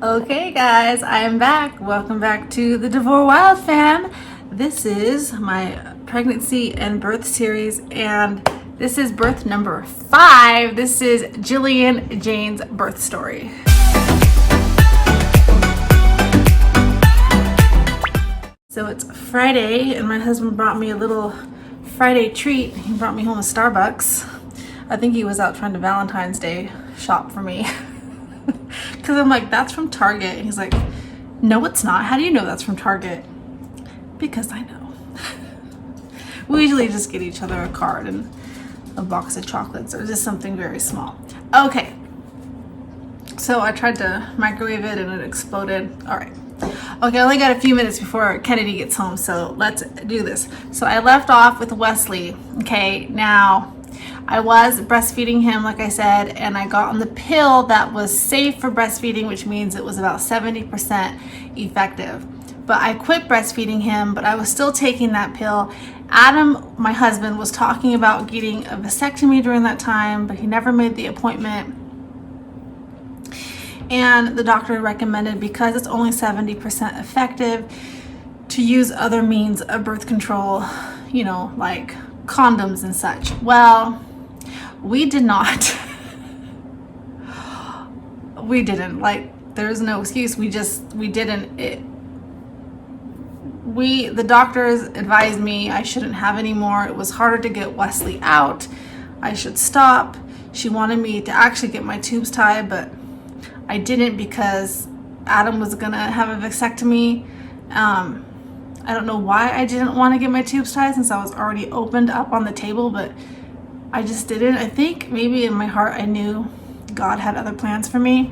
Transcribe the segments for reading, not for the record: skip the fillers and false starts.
Okay, guys, I am back. Welcome back to the DeVore Wild Fam. This is my pregnancy and birth series, and this is birth number 5. This is Jillian Jane's birth story. So it's Friday, and my husband brought me a little Friday treat. He brought me home a Starbucks. I think he was out trying to Valentine's Day shop for me. Because I'm like, that's from Target. And he's like, no, it's not. How do you know that's from Target? Because I know. We usually just get each other a card and a box of chocolates or just something very small. Okay. So I tried to microwave it and it exploded. All right. Okay, I only got a few minutes before Kennedy gets home, so let's do this. So I left off with Wesley. Okay, now I was breastfeeding him, like I said, and I got on the pill that was safe for breastfeeding, which means it was about 70% effective. But I quit breastfeeding him, but I was still taking that pill. Adam, my husband, was talking about getting a vasectomy during that time, but he never made the appointment. And the doctor recommended, because it's only 70% effective, to use other means of birth control, like condoms and such. Well, we did not. We didn't. There's no excuse. We didn't. The doctors advised me I shouldn't have any more. It was harder to get Wesley out. I should stop. She wanted me to actually get my tubes tied, but I didn't because Adam was gonna have a vasectomy. I don't know why I didn't want to get my tubes tied since I was already opened up on the table, but I just didn't. I think maybe in my heart I knew God had other plans for me.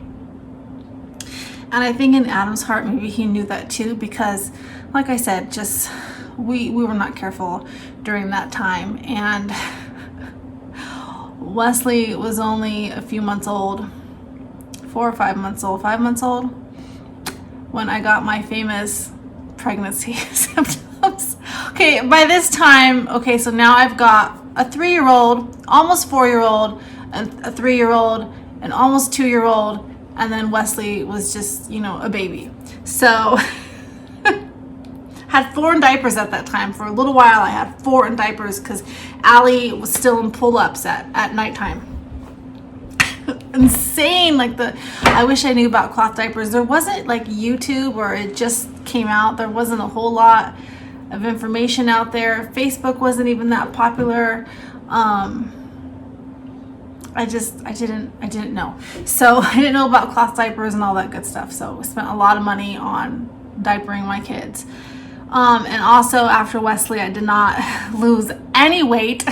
And I think in Adam's heart maybe he knew that too, because like I said, just we were not careful during that time. And Wesley was only a few months old, 4 or 5 months old, 5 months old, when I got my famous pregnancy symptoms. Okay, by this time, so now I've got a 3-year-old, almost 4-year-old, a 3-year-old, an almost 2-year-old, and then Wesley was just, a baby. So had 4 in diapers at that time. For a little while I had 4 in diapers because Allie was still in pull-ups at nighttime. Insane. I wish I knew about cloth diapers. There wasn't YouTube where it just came out. There wasn't a whole lot of information out there. Facebook wasn't even that popular. I didn't know. So I didn't know about cloth diapers and all that good stuff. So I spent a lot of money on diapering my kids. And also after Wesley, I did not lose any weight.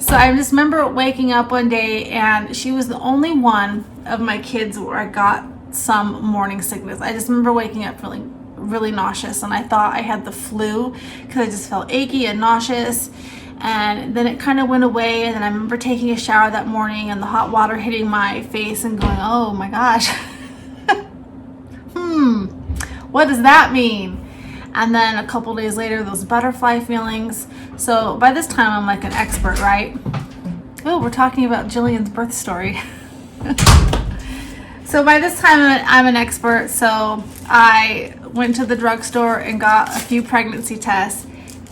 So I just remember waking up one day and she was the only one of my kids where I got some morning sickness. I just remember waking up feeling really nauseous and I thought I had the flu because I just felt achy and nauseous. And then it kind of went away, and then I remember taking a shower that morning and the hot water hitting my face and going, oh my gosh. What does that mean? And then a couple days later, those butterfly feelings. So by this time, I'm like an expert, right? Oh, we're talking about Jillian's birth story. So by this time, I'm an expert. So I went to the drugstore and got a few pregnancy tests.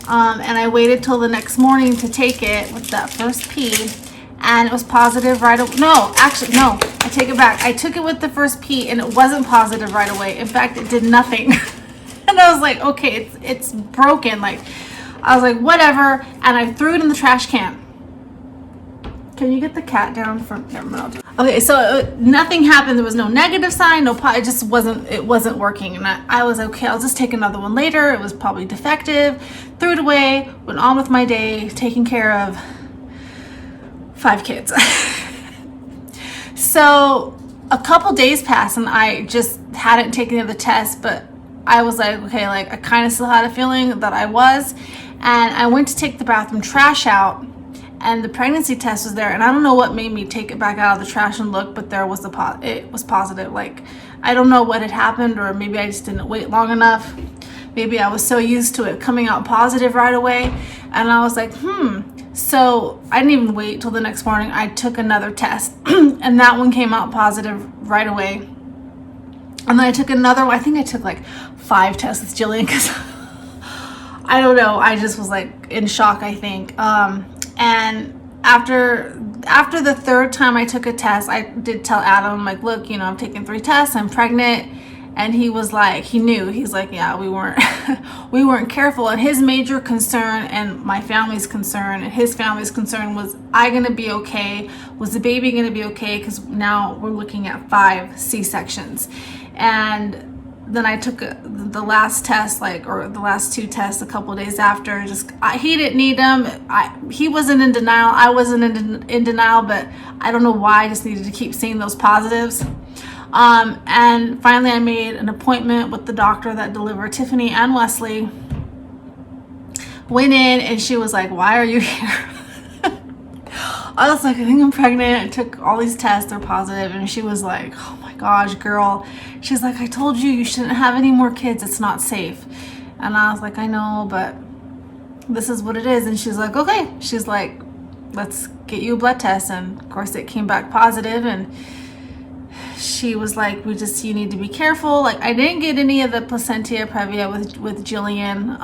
And I waited till the next morning to take it with that first pee. And it was positive right away. No, I take it back. I took it with the first pee and it wasn't positive right away. In fact, it did nothing. And I was like, okay, it's broken. I was like, whatever. And I threw it in the trash can. Can you get the cat down from there? Okay, so nothing happened. There was no negative sign, it just wasn't working. And I was okay, I'll just take another one later. It was probably defective. Threw it away, went on with my day, taking care of 5 kids. So a couple days passed and I just hadn't taken the test, but I was like, okay, I kind of still had a feeling that I was. And I went to take the bathroom trash out and the pregnancy test was there. And I don't know what made me take it back out of the trash and look, but it was positive. I don't know what had happened, or maybe I just didn't wait long enough. Maybe I was so used to it coming out positive right away. And I was like, So I didn't even wait till the next morning. I took another test and that one came out positive right away. And then I took another one. I think I took like 5 tests with Jillian because I don't know. I just was like in shock, I think. And after the 3rd time I took a test, I did tell Adam, like, look, you know, I'm taking 3 tests. I'm pregnant. And he was like, he knew. He's like, yeah, we weren't we weren't careful. And his major concern and my family's concern and his family's concern was, I gonna be okay? Was the baby gonna be okay? Because now we're looking at 5 C-sections. And then I took the last test, or the last 2 tests a couple of days after. He didn't need them. He wasn't in denial. I wasn't in denial, but I don't know why. I just needed to keep seeing those positives. And finally I made an appointment with the doctor that delivered Tiffany and Wesley. Went in and she was like, why are you here? I was like, I think I'm pregnant. I took all these tests, they're positive. And she was like, oh my gosh, girl. She's like, I told you shouldn't have any more kids. It's not safe. And I was like, I know, but this is what it is. And she's like, okay. She's like, let's get you a blood test. And of course it came back positive. And she was like, you need to be careful. Like, I didn't get any of the placentia previa with Jillian.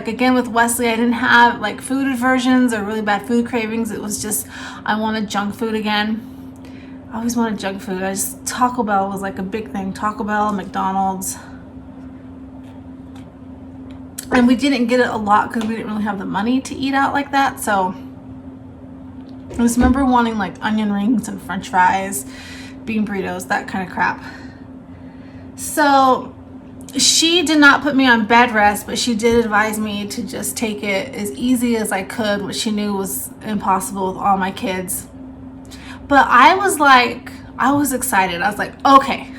Again, with Wesley, I didn't have like food aversions or really bad food cravings. It was just, I wanted junk food again. I always wanted junk food. Taco Bell was like a big thing. Taco Bell, McDonald's. And we didn't get it a lot because we didn't really have the money to eat out like that. So I just remember wanting like onion rings and french fries, bean burritos, that kind of crap. So she did not put me on bed rest, but she did advise me to just take it as easy as I could, which she knew was impossible with all my kids. But I was excited. I was like, okay,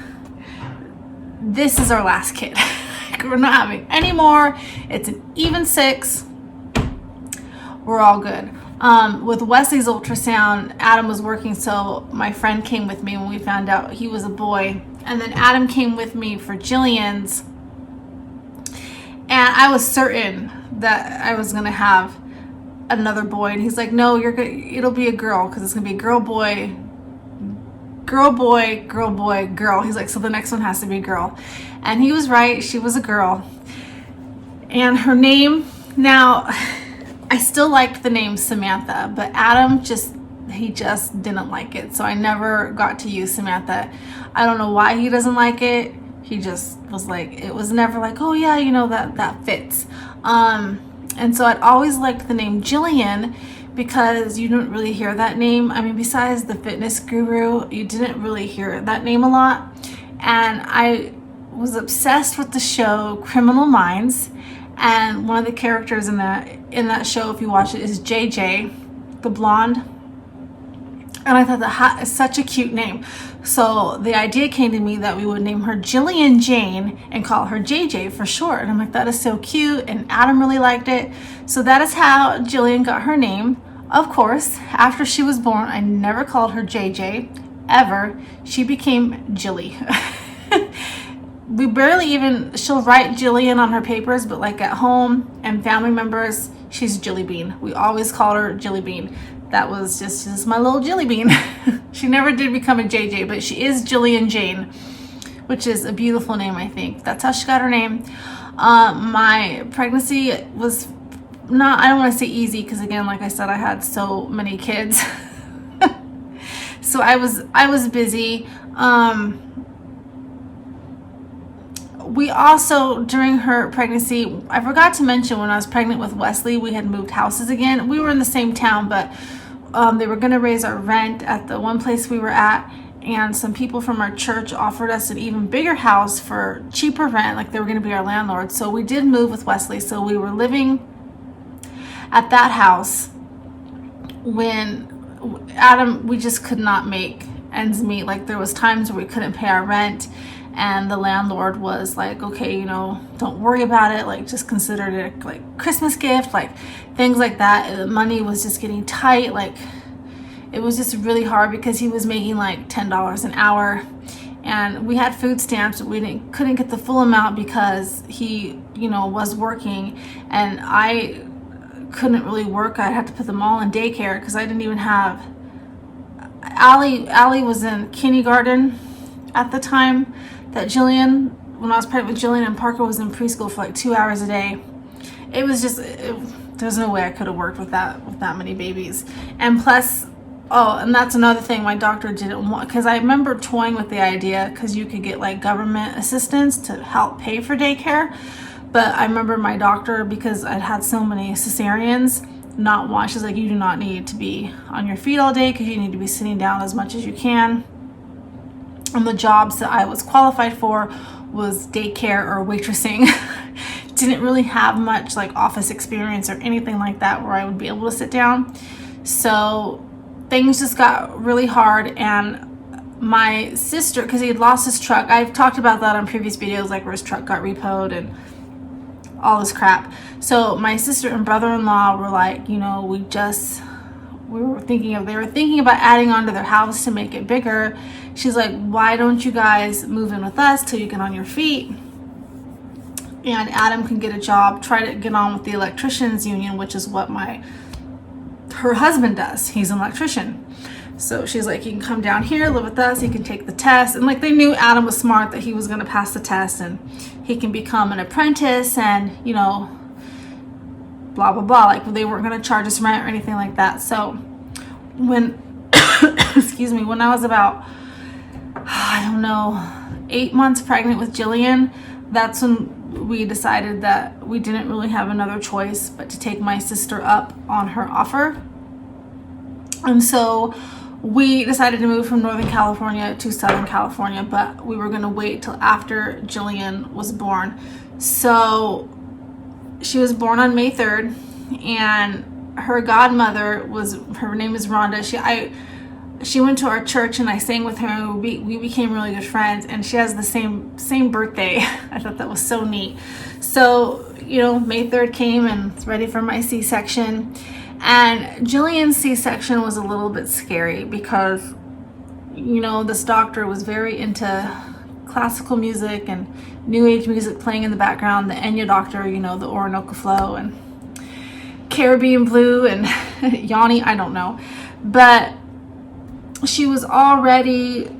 this is our last kid. We're not having any more. It's an even 6. We're all good. With Wesley's ultrasound, Adam was working, so my friend came with me when we found out he was a boy. And then Adam came with me for Jillian's. And I was certain that I was going to have another boy. And he's like, no, it'll be a girl, because it's going to be girl, boy, girl, boy, girl, boy, girl. He's like, so the next one has to be a girl. And he was right. She was a girl. And her name, now, I still liked the name Samantha, but Adam he just didn't like it. So I never got to use Samantha. I don't know why he doesn't like it. He just was like, it was never like, oh yeah, you know, that fits. And so I'd always liked the name Jillian because you didn't really hear that name. I mean, besides the fitness guru, you didn't really hear that name a lot. And I was obsessed with the show Criminal Minds. And one of the characters in that show, if you watch it, is JJ, the blonde. And I thought that is such a cute name. So the idea came to me that we would name her Jillian Jane and call her JJ for short. And I'm like, that is so cute. And Adam really liked it. So that is how Jillian got her name. Of course, after she was born, I never called her JJ, ever. She became Jilly. We barely even, she'll write Jillian on her papers, but like at home and family members, she's Jilly Bean. We always call her Jilly Bean. That was just my little Jilly Bean. She never did become a JJ, but she is Jillian Jane, which is a beautiful name, I think. That's how she got her name. My pregnancy was not, I don't want to say easy, because again, like I said, I had so many kids. So I was busy. We also, during her pregnancy, I forgot to mention when I was pregnant with Wesley, we had moved houses again. We were in the same town, but they were going to raise our rent at the one place we were at. And some people from our church offered us an even bigger house for cheaper rent, like they were going to be our landlord. So we did move with Wesley. So we were living at that house when Adam, we just could not make ends meet. Like there was times where we couldn't pay our rent. And the landlord was like, okay, you know, don't worry about it. Like, just consider it like Christmas gift, like things like that. The money was just getting tight. Like, it was just really hard because he was making like $10 an hour. And we had food stamps, but we couldn't get the full amount because he, you know, was working. And I couldn't really work. I had to put them all in daycare because I didn't even have... Allie was in kindergarten at the time that when I was pregnant with Jillian, and Parker was in preschool for like 2 hours a day. It was just, there's no way I could have worked with that many babies. And plus, oh, and that's another thing my doctor didn't want, because I remember toying with the idea, because you could get like government assistance to help pay for daycare. But I remember my doctor, because I'd had so many cesareans, not want, she's like, you do not need to be on your feet all day, because you need to be sitting down as much as you can. And the jobs that I was qualified for was daycare or waitressing. Didn't really have much like office experience or anything like that where I would be able to sit down. So things just got really hard. And my sister, because he had lost his truck, I've talked about that on previous videos, like where his truck got repoed and all this crap. So my sister and brother-in-law were like, you know, they were thinking about adding on to their house to make it bigger. She's like, why don't you guys move in with us till you get on your feet, and Adam can get a job, try to get on with the electricians union, which is what her husband does. He's an electrician. So she's like, he can come down here, live with us, he can take the test. And like, they knew Adam was smart, that he was going to pass the test and he can become an apprentice, and, you know, blah, blah, blah. Like, they weren't going to charge us rent or anything like that. So when, excuse me, when I was about, I don't know, 8 months pregnant with Jillian, that's when we decided that we didn't really have another choice but to take my sister up on her offer. And so we decided to move from Northern California to Southern California, but we were going to wait till after Jillian was born. So she was born on May 3rd, and her godmother her name is Rhonda. She went to our church, and I sang with her. We became really good friends, and she has the same birthday. I thought that was so neat. So, you know, May 3rd came, and it's ready for my C-section. And Jillian's C-section was a little bit scary because, you know, this doctor was very into classical music and new age music playing in the background. The Enya doctor, you know, the Orinoco Flow and Caribbean Blue and Yanni, I don't know. But she was already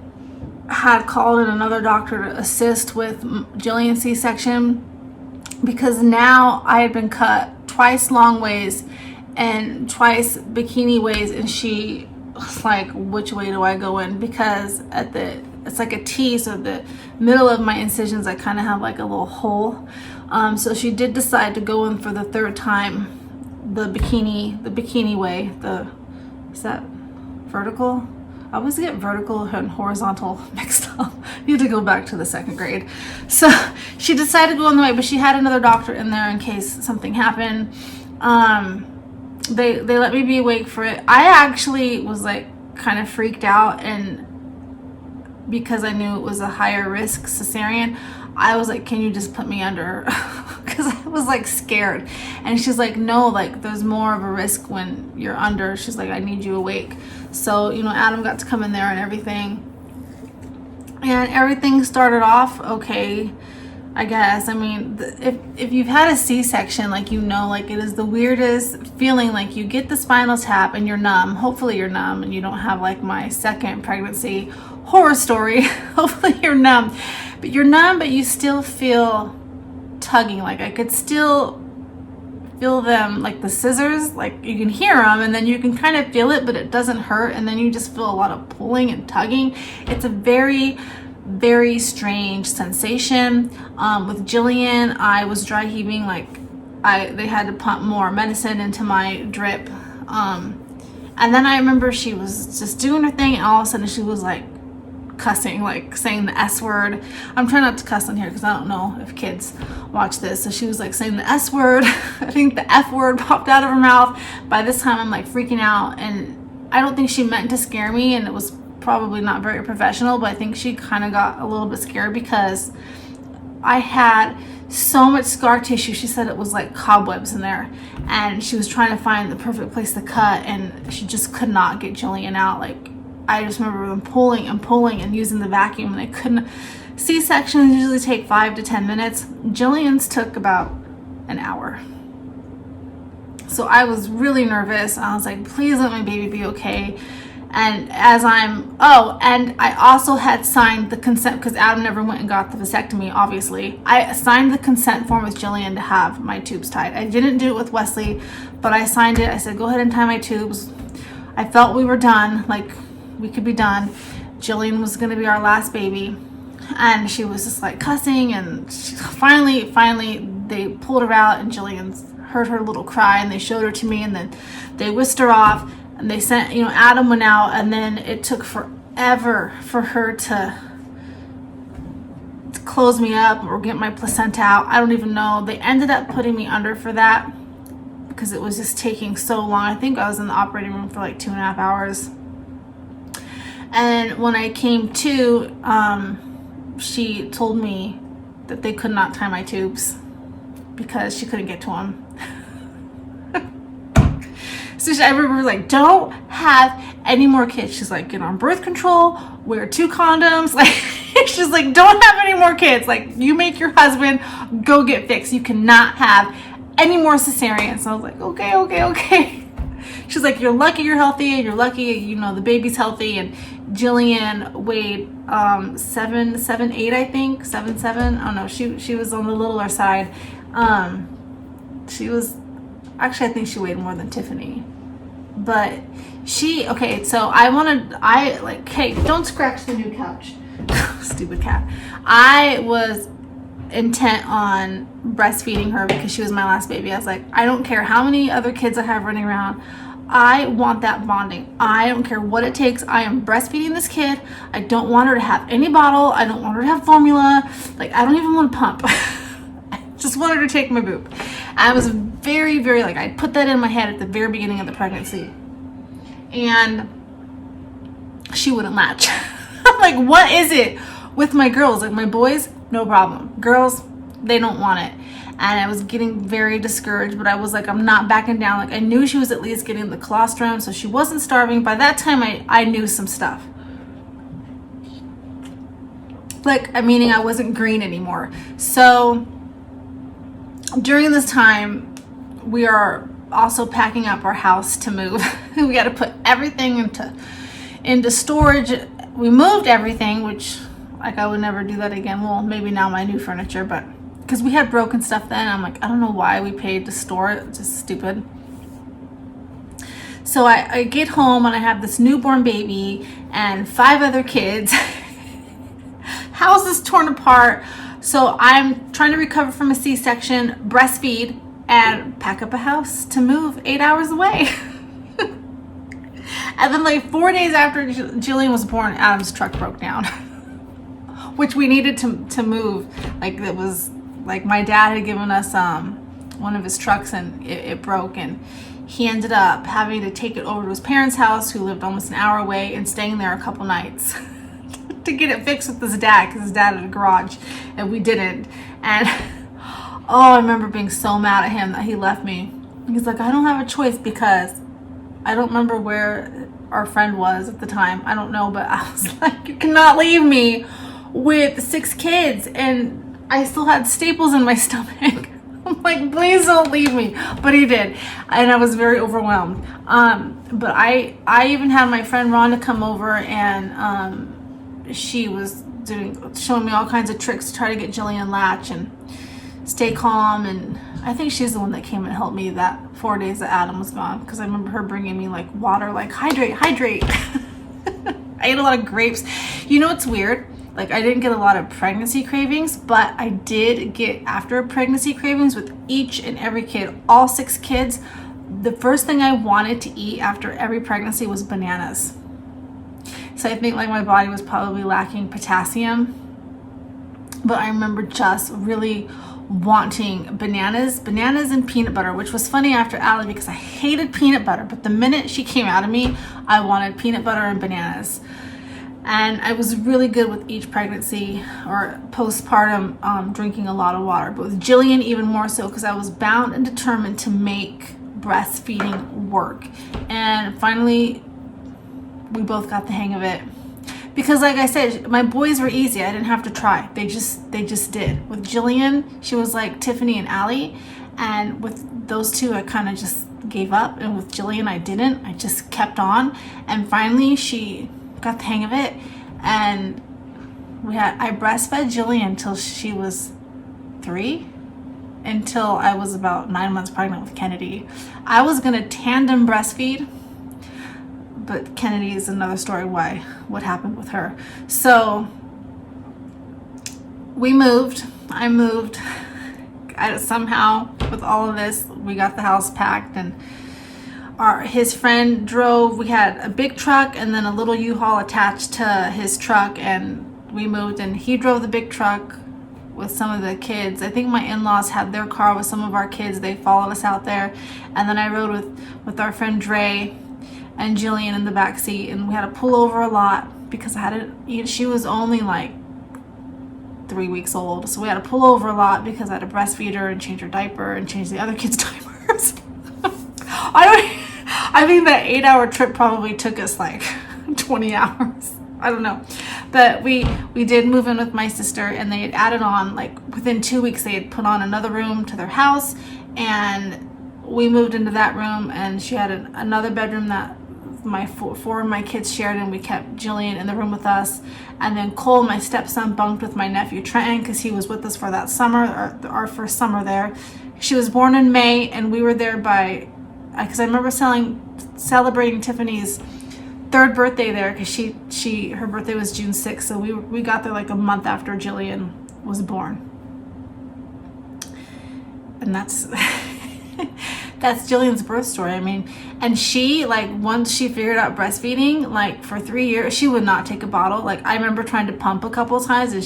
had called in another doctor to assist with Jillian's C-section, because now I had been cut twice long ways and twice bikini ways, and she was like, which way do I go in? Because it's like a T, so the middle of my incisions I kind of have like a little hole. So she did decide to go in for the third time, the bikini way. Is that vertical? I always get vertical and horizontal mixed up. Need to go back to the second grade. So she decided to go in the way, but she had another doctor in there in case something happened. They let me be awake for it. I actually was like kind of freaked out, and because I knew it was a higher risk cesarean, I was like, can you just put me under? Because I was like scared. And she's like, no, like there's more of a risk when you're under. She's like, I need you awake. So, you know, Adam got to come in there and everything. And everything started off okay, I guess. I mean, if you've had a C-section, like, you know, like it is the weirdest feeling. Like, you get the spinal tap and you're numb. Hopefully you're numb and you don't have like my second pregnancy horror story. Hopefully you're numb. But you're numb, but you still feel tugging. Like, I could still feel them, like the scissors, like you can hear them, and then you can kind of feel it, but it doesn't hurt, and then you just feel a lot of pulling and tugging. It's a very, very strange sensation. With Jillian, I was dry heaving, like they had to pump more medicine into my drip, and then I remember she was just doing her thing, and all of a sudden she was like cussing, like saying the S word. I'm trying not to cuss on here because I don't know if kids watch this. So she was like saying the S word. I think the F word popped out of her mouth. By this time I'm like freaking out, and I don't think she meant to scare me, and it was probably not very professional, but I think she kind of got a little bit scared because I had so much scar tissue. She said it was like cobwebs in there, and she was trying to find the perfect place to cut, and she just could not get Jillian out. Like, I just remember them pulling and using the vacuum, and they couldn't. C-sections usually take 5 to 10 minutes. Jillian's took about an hour. So I was really nervous. I was like, please let my baby be okay. And and I also had signed the consent, because Adam never went and got the vasectomy, obviously. I signed the consent form with Jillian to have my tubes tied. I didn't do it with Wesley, but I signed it. I said, go ahead and tie my tubes. I felt we were done, like we could be done. Jillian was going to be our last baby. And she was just like cussing, and finally they pulled her out, and Jillian heard her little cry, and they showed her to me, and then they whisked her off, and they sent, Adam went out, and then it took forever for her to close me up or get my placenta out. I don't even know. They ended up putting me under for that because it was just taking so long. I think I was in the operating room for like 2.5 hours. And when I came to, she told me that they could not tie my tubes because she couldn't get to them. So I remember like, don't have any more kids. She's like, get on birth control, wear 2 condoms. Like, she's like, don't have any more kids. Like, you make your husband go get fixed. You cannot have any more cesareans. So I was like, okay. She's like, you're lucky you're healthy, and you're lucky, the baby's healthy. And Jillian weighed 7'8", I think, 7'7". Oh no, she was on the littler side. She was actually, I think she weighed more than Tiffany. But so hey, don't scratch the new couch. Stupid cat. I was intent on breastfeeding her because she was my last baby. I was like, I don't care how many other kids I have running around. I want that bonding. I don't care what it takes. I am breastfeeding this kid. I don't want her to have any bottle. I don't want her to have formula. Like, I don't even want to pump. I just want her to take my boob. I was very, very, I put that in my head at the very beginning of the pregnancy. And she wouldn't latch. I'm like, what is it with my girls? Like, my boys, no problem. Girls, they don't want it. And I was getting very discouraged, but I was like, I'm not backing down. Like, I knew she was at least getting the colostrum, so she wasn't starving. By that time, I knew some stuff. Meaning I wasn't green anymore. So during this time, we are also packing up our house to move. We got to put everything into storage. We moved everything, which I would never do that again. Well, maybe now my new furniture, but because we had broken stuff then, I'm like, I don't know why we paid to store it. It's just stupid. So I get home and I have this newborn baby and 5 other kids. House is torn apart. So I'm trying to recover from a C-section, breastfeed, and pack up a house to move 8 hours away. And then 4 days after Jillian was born, Adam's truck broke down, which we needed to move. It was my dad had given us one of his trucks, and it broke, and he ended up having to take it over to his parents' house, who lived almost an hour away, and staying there a couple nights to get it fixed with his dad, because his dad had a garage and we didn't. And I remember being so mad at him that he left me. He's like, I don't have a choice, because I don't remember where our friend was at the time. I don't know, but I was like, you cannot leave me with 6 kids. And I still had staples in my stomach. I'm like, please don't leave me. But he did. And I was very overwhelmed. But I even had my friend Rhonda come over, and she was showing me all kinds of tricks to try to get Jillian latch and stay calm. And I think she's the one that came and helped me that 4 days that Adam was gone, because I remember her bringing me water, hydrate. I ate a lot of grapes. It's weird. I didn't get a lot of pregnancy cravings, but I did get after pregnancy cravings with each and every kid, all 6 kids. The first thing I wanted to eat after every pregnancy was bananas. So I think my body was probably lacking potassium, but I remember just really wanting bananas and peanut butter, which was funny after Allie, because I hated peanut butter, but the minute she came out of me, I wanted peanut butter and bananas. And I was really good with each pregnancy or postpartum drinking a lot of water, but with Jillian even more so, because I was bound and determined to make breastfeeding work. And finally, we both got the hang of it. Because like I said, my boys were easy. I didn't have to try. They just did. With Jillian, she was like Tiffany and Allie. And with those two, I kind of just gave up. And with Jillian, I didn't. I just kept on. And finally, she got the hang of it. And I breastfed Jillian until she was 3, until I was about 9 months pregnant with Kennedy. I was gonna tandem breastfeed, but Kennedy is another story what happened with her. So I moved. Somehow with all of this, we got the house packed, and his friend drove. We had a big truck and then a little U-Haul attached to his truck, and we moved, and he drove the big truck with some of the kids. I think my in-laws had their car with some of our kids. They followed us out there, and then I rode with our friend Dre and Jillian in the back seat, and we had to pull over a lot because she was only like 3 weeks old, so we had to pull over a lot because I had to breastfeed her and change her diaper and change the other kids' diapers. I think that 8-hour trip probably took us like 20 hours. I don't know. But we did move in with my sister, and they had added on, like within 2 weeks, they had put on another room to their house, and we moved into that room, and she had another bedroom that four of my kids shared, and we kept Jillian in the room with us. And then Cole, my stepson, bunked with my nephew Trenton because he was with us for that summer, our first summer there. She was born in May, and we were there because I remember celebrating Tiffany's 3rd birthday there, because her birthday was June 6th, so we got there like a month after Jillian was born. And that's that's Jillian's birth story. I mean, and she, like, once she figured out breastfeeding, like for 3 years, she would not take a bottle. Like, I remember trying to pump a couple of times, and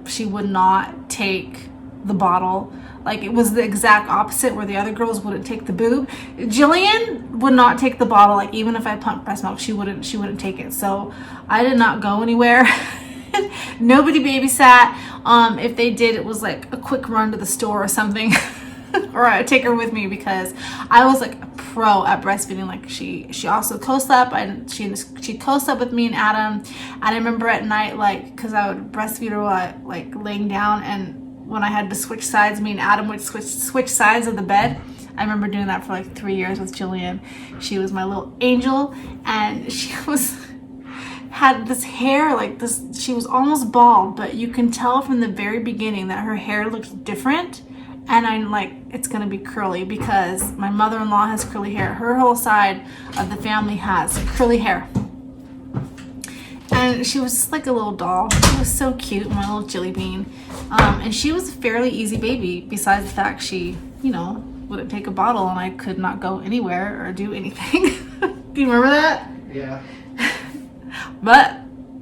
she would not take the bottle. Like, it was the exact opposite, where the other girls wouldn't take the boob. Jillian would not take the bottle. Like, even if I pumped breast milk, she wouldn't take it. So I did not go anywhere. Nobody babysat. If they did, it was like a quick run to the store or something. Or I'd take her with me, because I was like a pro at breastfeeding. Like, she also co-slept, and she co-slept with me and Adam. And I remember at night, like, because I would breastfeed her while like laying down, and when I had to switch sides, me and Adam would switch sides of the bed. I remember doing that for like 3 years with Jillian. She was my little angel, and she had this hair like this. She was almost bald, but you can tell from the very beginning that her hair looked different. And I'm like, it's gonna be curly, because my mother-in-law has curly hair. Her whole side of the family has curly hair. And she was just like a little doll. She was so cute, my little Jilly Bean. And she was a fairly easy baby, besides the fact she, wouldn't take a bottle, and I could not go anywhere or do anything. Do you remember that? Yeah. But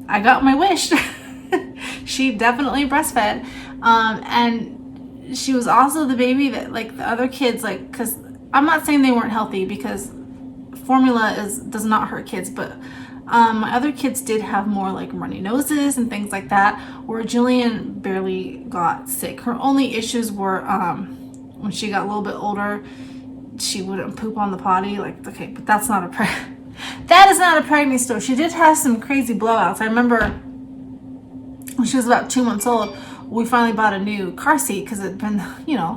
I got my wish. She definitely breastfed. And she was also the baby that, like, the other kids, like, because I'm not saying they weren't healthy, because formula does not hurt kids, but my other kids did have more like runny noses and things like that, where Jillian barely got sick. Her only issues were when she got a little bit older, she wouldn't poop on the potty. Like, okay, but that is not a pregnancy story. She did have some crazy blowouts. I remember when she was about 2 months old, we finally bought a new car seat, because it had been,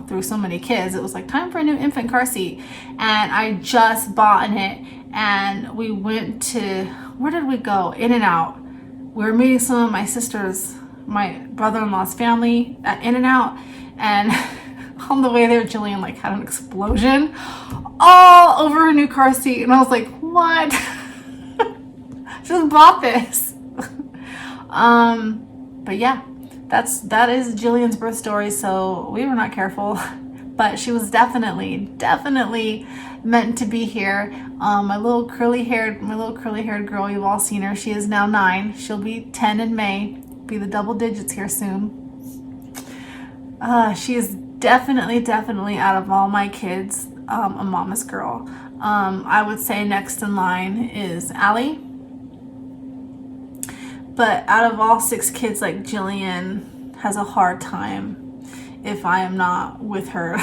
through so many kids. It was like time for a new infant car seat. And I just bought it, and we went to, where did we go? In-N-Out. We were meeting some of my brother-in-law's family at In-N-Out, and on the way there, Jillian like had an explosion all over her new car seat. And I was like, what? Just bought this. But yeah. That is Jillian's birth story, so we were not careful, but she was definitely meant to be here. My little curly haired girl, you've all seen her. She is now 9. She'll be 10 in May. Be the double digits here soon. She is definitely out of all my kids, a mama's girl. I would say next in line is Allie. But out of all 6 kids, like, Jillian has a hard time if I am not with her.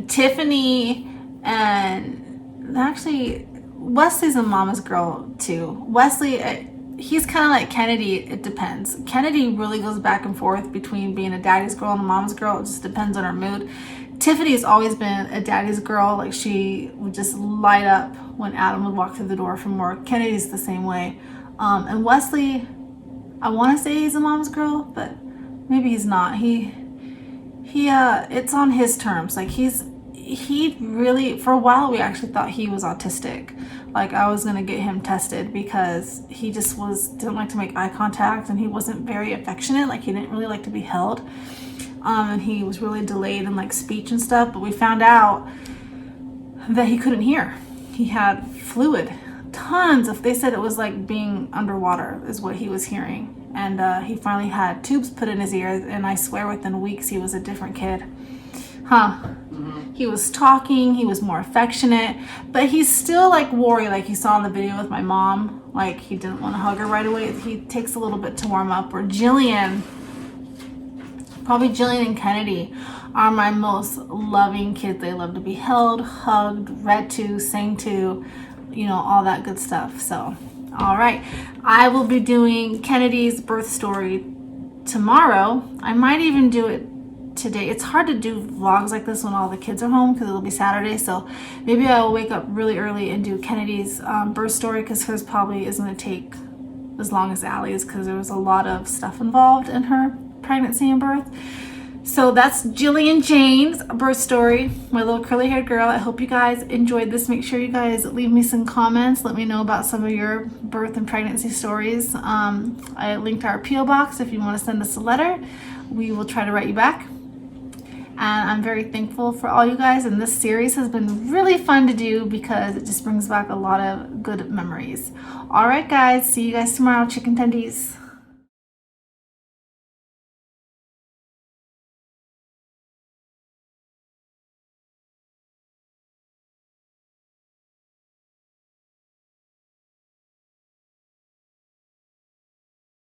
Tiffany, and actually Wesley's a mama's girl too. Wesley, he's kind of like Kennedy. It depends. Kennedy really goes back and forth between being a daddy's girl and a mom's girl. It just depends on her mood. Tiffany's always been a daddy's girl. Like, she would just light up when Adam would walk through the door from work. Kennedy's the same way. And Wesley, I want to say he's a mom's girl, but maybe he's not. It's on his terms. Like, he really, for a while we actually thought he was autistic. Like, I was gonna get him tested because he just didn't like to make eye contact, and he wasn't very affectionate. Like, he didn't really like to be held. And he was really delayed in like speech and stuff, but we found out that he couldn't hear. He had fluid, they said it was like being underwater is what he was hearing. And he finally had tubes put in his ears, and I swear within weeks he was a different kid. He was talking, he was more affectionate, but he's still like worried, like you saw in the video with my mom. Like, he didn't want to hug her right away. He takes a little bit to warm up. Or probably Jillian and Kennedy are my most loving kids. They love to be held, hugged, read to, sang to, all that good stuff. So, all right. I will be doing Kennedy's birth story tomorrow. I might even do it today. It's hard to do vlogs like this when all the kids are home because it'll be Saturday. So maybe I'll wake up really early and do Kennedy's birth story, because hers probably isn't going to take as long as Allie's, because there was a lot of stuff involved in her pregnancy and birth. So that's Jillian Jane's birth story, my little curly haired girl. I hope you guys enjoyed this. Make sure you guys leave me some comments. Let me know about some of your birth and pregnancy stories. I linked our P.O. box if you want to send us a letter. We will try to write you back. And I'm very thankful for all you guys. And this series has been really fun to do because it just brings back a lot of good memories. All right, guys. See you guys tomorrow. Chicken tendies.